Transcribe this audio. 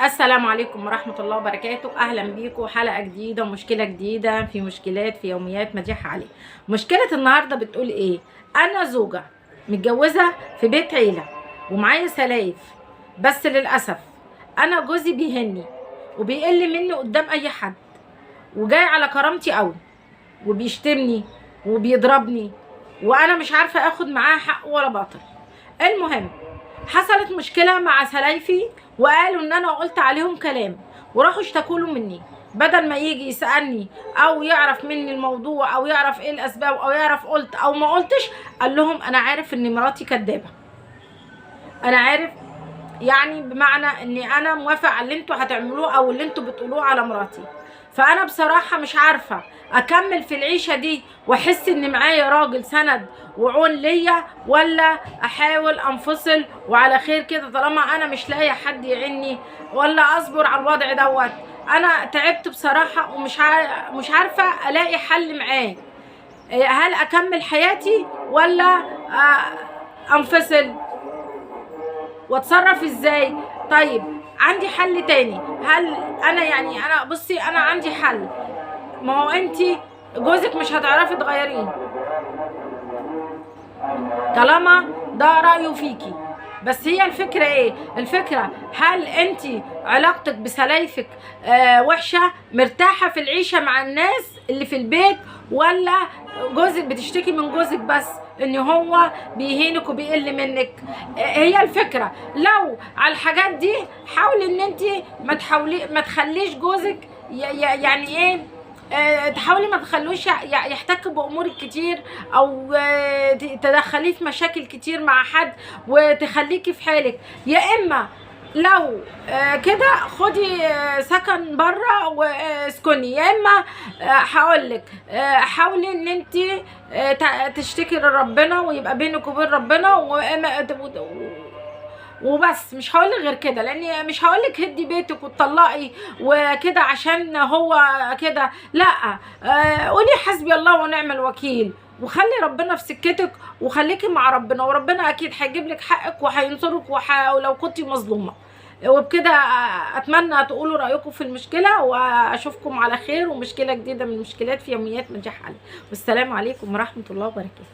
السلام عليكم ورحمة الله وبركاته. أهلا بيكم حلقة جديدة ومشكلة جديدة في مشكلات في يوميات مديحة علي. مشكلة النهاردة بتقول إيه؟ أنا زوجة متجوزة في بيت عيلة ومعايا سلايف، بس للأسف أنا جوزي بيهني وبيقل مني قدام أي حد، وجاي على كرامتي قوي وبيشتمني وبيضربني، وأنا مش عارفة آخد معاه حق ولا باطل. المهم حصلت مشكلة مع سلايفي وقالوا ان انا قلت عليهم كلام، وراحوا اشتكوا له مني. بدل ما يجي يسألني او يعرف مني الموضوع او يعرف ايه الاسباب او يعرف قلت او ما قلتش، قال لهم انا عارف ان مراتي كدابة، انا عارف، يعني بمعنى اني انا موافق على اللي انتوا هتعملوه او اللي انتوا بتقولوه على مراتي. فانا بصراحة مش عارفة اكمل في العيشة دي واحس ان معايا راجل سند وعون ليا، ولا احاول انفصل وعلى خير كده طالما انا مش لاقيه حد يعيني، ولا اصبر على الوضع دوت. انا تعبت بصراحة ومش مش عارفة الاقي حل معاه. هل اكمل حياتي ولا انفصل واتصرف ازاي؟ طيب عندي حل تاني. هل انا بصي انا عندي حل. ما هو انتي جوزك مش هتعرفي تغيريه طالما ده رأيه فيكي، بس هي الفكرة ايه؟ الفكرة هل انتي علاقتك بسلايفك وحشة، مرتاحة في العيشة مع الناس اللي في البيت، ولا جوزك بتشتكي من جوزك بس ان هو بيهينك وبيقل منك؟ هي الفكرة. لو على الحاجات دي حاولي ان انتي ما تخليش جوزك يعني ايه، تحاولي ما تخلوش يحتك بامورك كتير، او تدخليه في مشاكل كتير مع حد وتخليكي في حالك. يا اما لو كده خدي سكن بره واسكني، يا اما هقولك حاولي ان انت تشتكي لربنا ويبقى بينك وبين ربنا وبس. مش هقولك غير كده، لاني مش هقولك هدي بيتك وتطلقي وكده عشان هو كده، لا. قولي حسبي الله ونعم الوكيل، وخلي ربنا في سكتك وخليكي مع ربنا، وربنا اكيد هيجيب لك حقك وهينصرك ولو كنتي مظلومه. وبكده اتمنى تقولوا رايكم في المشكله، واشوفكم على خير ومشكله جديده من المشكلات في يوميات مديحة علي. والسلام عليكم ورحمه الله وبركاته.